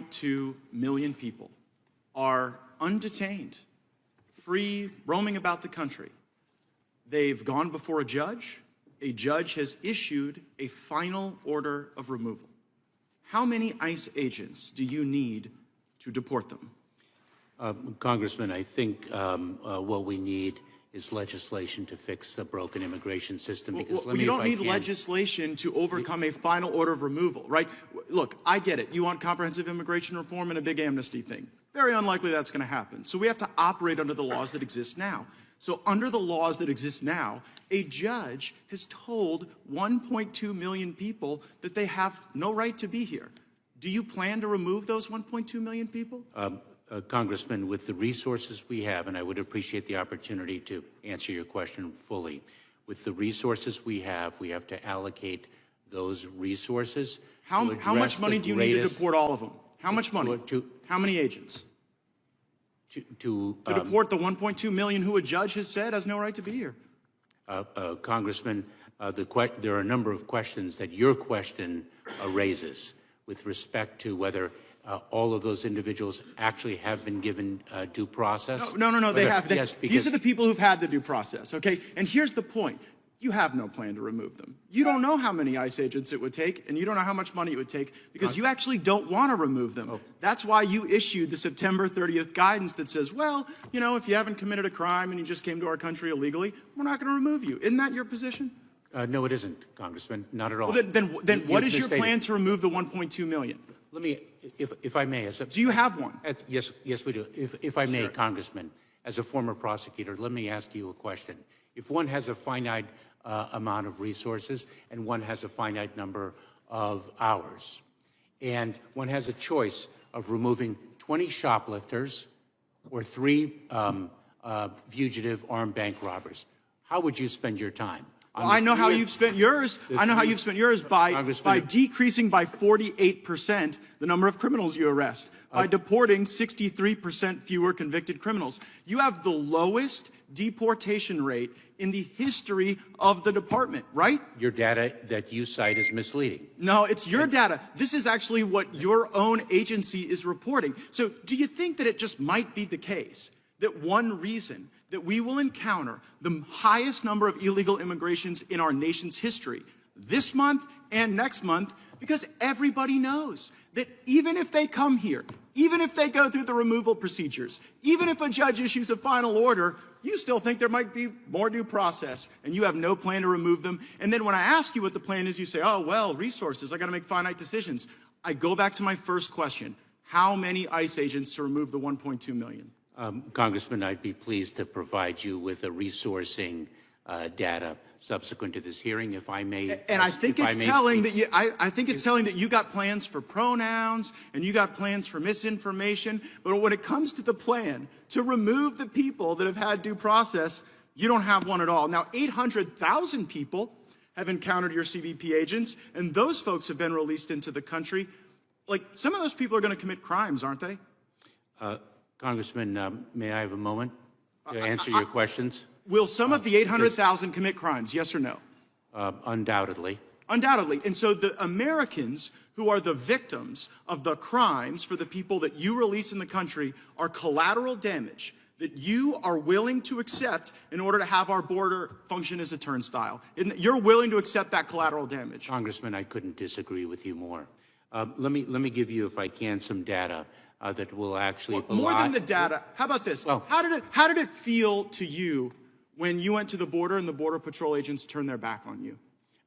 1.2 million people are undetained, free, roaming about the country. They've gone before a judge. A judge has issued a final order of removal. How many ICE agents do you need to deport them? Congressman, I think what we need is legislation to fix the broken immigration system. Because you don't need legislation to overcome a final order of removal, right? Look, I get it. You want comprehensive immigration reform and a big amnesty thing. Very unlikely that's going to happen. So we have to operate under the laws that exist now. So under the laws that exist now, a judge has told 1.2 million people that they have no right to be here. Do you plan to remove those 1.2 million people? Congressman, with the resources we have, and I would appreciate the opportunity to answer your question fully, with the resources we have to allocate those resources. How much money do you need to deport all of them? How much money? How many agents? To deport the 1.2 million who a judge has said has no right to be here. Congressman, there are a number of questions that your question raises with respect to whether all of those individuals actually have been given due process. No, they have. Yes, these are the people who've had the due process, okay? And here's the point. You have no plan to remove them. You don't know how many ICE agents it would take, and you don't know how much money it would take, because you actually don't want to remove them. Oh. That's why you issued the September 30th guidance that says, well, you know, if you haven't committed a crime and you just came to our country illegally, we're not going to remove you. Isn't that your position? No, it isn't, Congressman. Not at all. Well, then what is your plan to remove the 1.2 million? Let me, if I may. Do you have one? Yes, we do. If I may, sure. Congressman, as a former prosecutor, let me ask you a question. If one has a finite amount of resources and one has a finite number of hours, and one has a choice of removing 20 shoplifters or 3 fugitive armed bank robbers, how would you spend your time? Well, I know how you've spent yours. I know how you've spent yours by decreasing by 48% the number of criminals you arrest, by deporting 63% fewer convicted criminals. You have the lowest deportation rate in the history of the department, right? Your data that you cite is misleading. No, it's your data. This is actually what your own agency is reporting. So do you think that it just might be the case that one reason that we will encounter the highest number of illegal immigrations in our nation's history this month and next month, because everybody knows that even if they come here, even if they go through the removal procedures, even if a judge issues a final order, you still think there might be more due process, and you have no plan to remove them. And then when I ask you what the plan is, you say, oh, well, resources, I got to make finite decisions. I go back to my first question. How many ICE agents to remove the 1.2 million? Congressman, I'd be pleased to provide you with a resourcing data subsequent to this hearing, if I may. And I think it's telling that I think it's telling that you got plans for pronouns and you got plans for misinformation. But when it comes to the plan to remove the people that have had due process, you don't have one at all. Now, 800,000 people have encountered your CBP agents, and those folks have been released into the country. Like, some of those people are going to commit crimes, aren't they? Congressman, may I have a moment to answer your questions? Will some of the 800,000 commit crimes, yes or no? Undoubtedly. Undoubtedly. And so the Americans who are the victims of the crimes for the people that you release in the country are collateral damage that you are willing to accept in order to have our border function as a turnstile. You're willing to accept that collateral damage. Congressman, I couldn't disagree with you more. Let me give you, if I can, some data that will actually more than the data. How about this? Well, how did it feel to you when you went to the border and the Border Patrol agents turned their back on you?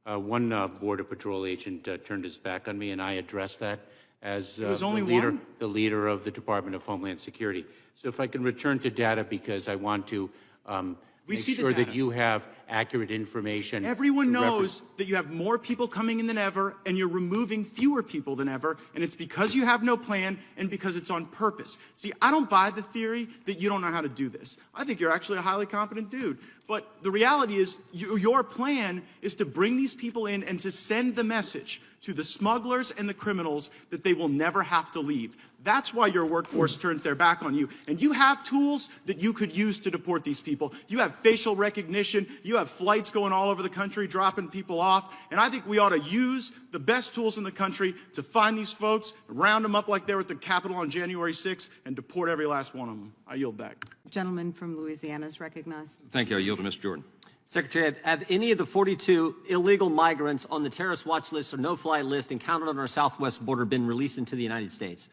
One Border Patrol agent turned his back on me, and I addressed that as the leader of the Department of Homeland Security. So if I can return to data, because I want to make sure that you have accurate information. Everyone knows that you have more people coming in than ever, and you're removing fewer people than ever, and it's because you have no plan and because it's on purpose. See, I don't buy the theory that you don't know how to do this. I think you're actually a highly competent dude. But the reality is your plan is to bring these people in and to send the message to the smugglers and the criminals that they will never have to leave. That's why your workforce turns their back on you. And you have tools that you could use to deport these people. You have facial recognition. You have flights going all over the country, dropping people off. And I think we ought to use the best tools in the country to find these folks, round them up like they were at the Capitol on January 6th, and deport every last one of them. I yield back. Gentleman from Louisiana is recognized. Thank you. I yield to Mr. Jordan. Secretary, have any of the 42 illegal migrants on the terrorist watch list or no-fly list encountered on our southwest border been released into the United States?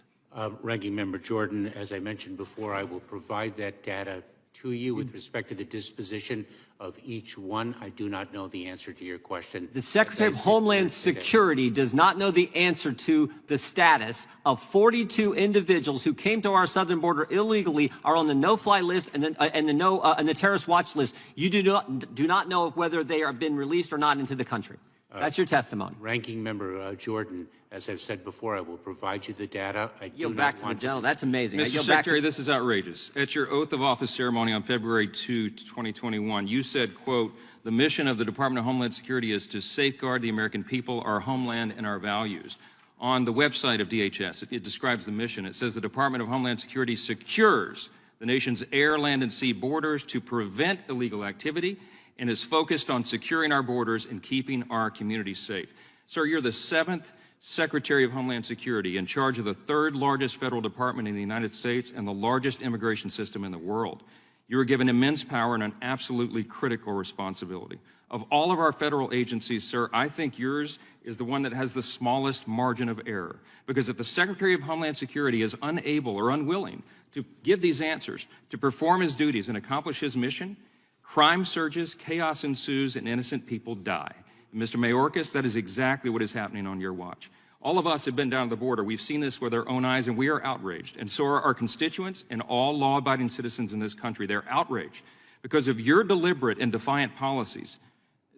Ranking Member Jordan, as I mentioned before, I will provide that data to you with respect to the disposition of each one. I do not know the answer to your question. The Secretary of Homeland Security does not know the answer to the status of 42 individuals who came to our southern border illegally, are on the no-fly list and the terrorist watch list. You do not know whether they are been released or not into the country. That's your testimony. Ranking Member Jordan, as I've said before, I will provide you the data. I Yield back to the gentleman. That's amazing. Mr. Secretary, this is outrageous. At your oath of office ceremony on February 2, 2021, you said, quote, "The mission of the Department of Homeland Security is to safeguard the American people, our homeland, and our values." On the website of DHS, it describes the mission. It says the Department of Homeland Security secures the nation's air, land, and sea borders to prevent illegal activity and is focused on securing our borders and keeping our communities safe. Sir, you're the 7th Secretary of Homeland Security in charge of the 3rd largest federal department in the United States and the largest immigration system in the world. You are given immense power and an absolutely critical responsibility. Of all of our federal agencies, sir, I think yours is the one that has the smallest margin of error. Because if the Secretary of Homeland Security is unable or unwilling to give these answers, to perform his duties and accomplish his mission, crime surges, chaos ensues, and innocent people die. And Mr. Mayorkas, that is exactly what is happening on your watch. All of us have been down to the border. We've seen this with our own eyes, and we are outraged. And so are our constituents and all law-abiding citizens in this country. They're outraged because of your deliberate and defiant policies.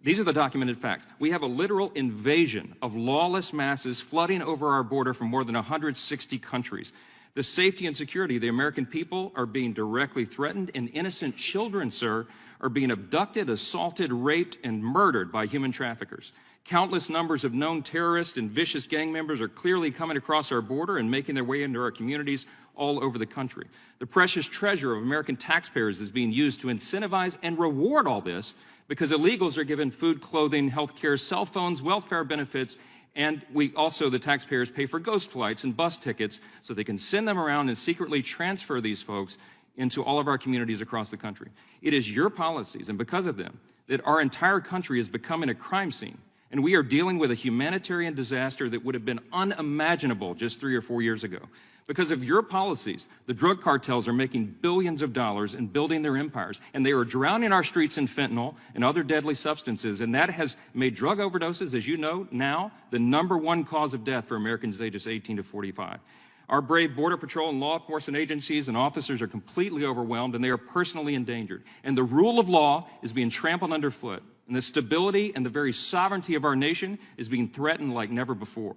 These are the documented facts. We have a literal invasion of lawless masses flooding over our border from more than 160 countries. The safety and security of the American people are being directly threatened, and innocent children, sir, are being abducted, assaulted, raped, and murdered by human traffickers. Countless numbers of known terrorists and vicious gang members are clearly coming across our border and making their way into our communities all over the country. The precious treasure of American taxpayers is being used to incentivize and reward all this because illegals are given food, clothing, health care, cell phones, welfare benefits, and we also, the taxpayers, pay for ghost flights and bus tickets so they can send them around and secretly transfer these folks into all of our communities across the country. It is your policies, and because of them, that our entire country is becoming a crime scene. And we are dealing with a humanitarian disaster that would have been unimaginable just 3 or 4 years ago. Because of your policies, the drug cartels are making billions of dollars and building their empires, and they are drowning our streets in fentanyl and other deadly substances, and that has made drug overdoses, as you know now, the #1 cause of death for Americans ages 18 to 45. Our brave Border Patrol and law enforcement agencies and officers are completely overwhelmed, and they are personally endangered. And the rule of law is being trampled underfoot, and the stability and the very sovereignty of our nation is being threatened like never before.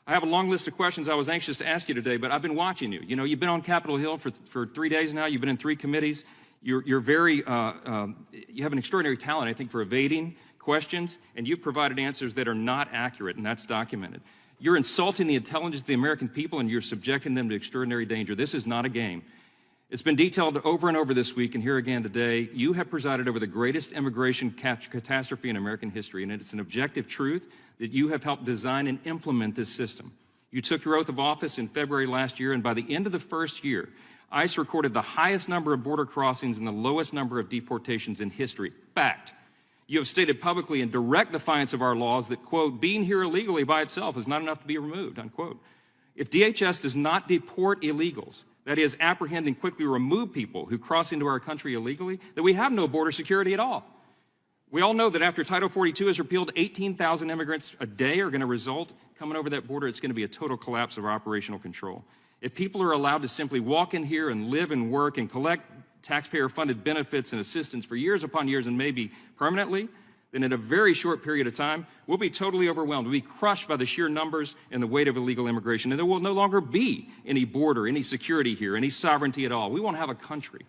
I have a long list of questions I was anxious to ask you today, but I've been watching you. You know, you've been on Capitol Hill for 3 days now. You've been in 3 committees. You have an extraordinary talent, I think, for evading questions, and you've provided answers that are not accurate, and that's documented. You're insulting the intelligence of the American people, and you're subjecting them to extraordinary danger. This is not a game. It's been detailed over and over this week, and here again today. You have presided over the greatest immigration catastrophe in American history, and it's an objective truth that you have helped design and implement this system. You took your oath of office in February last year, and by the end of the first year, ICE recorded the highest number of border crossings and the lowest number of deportations in history. Fact. You have stated publicly in direct defiance of our laws that, quote, being here illegally by itself is not enough to be removed, unquote. If DHS does not deport illegals, that is, apprehend and quickly remove people who cross into our country illegally, then we have no border security at all. We all know that after Title 42 is repealed, 18,000 immigrants a day are going to result coming over that border. It's going to be a total collapse of our operational control. If people are allowed to simply walk in here and live and work and collect taxpayer-funded benefits and assistance for years upon years and maybe permanently, then in a very short period of time, we'll be totally overwhelmed. We'll be crushed by the sheer numbers and the weight of illegal immigration, and there will no longer be any border, any security here, any sovereignty at all. We won't have a country.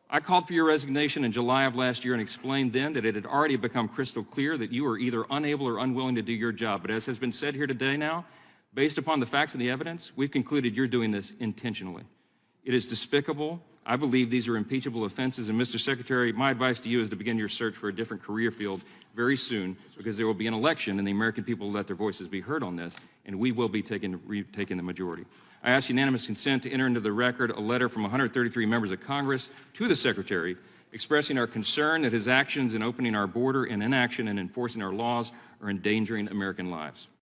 I called for your resignation in July of last year and explained then that it had already become crystal clear that you were either unable or unwilling to do your job. But as has been said here today now, based upon the facts and the evidence, we've concluded you're doing this intentionally. It is despicable. I believe these are impeachable offenses. And Mr. Secretary, my advice to you is to begin your search for a different career field very soon, because there will be an election and the American people will let their voices be heard on this, and we will be taking the majority. I ask unanimous consent to enter into the record a letter from 133 members of Congress to the Secretary expressing our concern that his actions in opening our border and inaction in enforcing our laws are endangering American lives.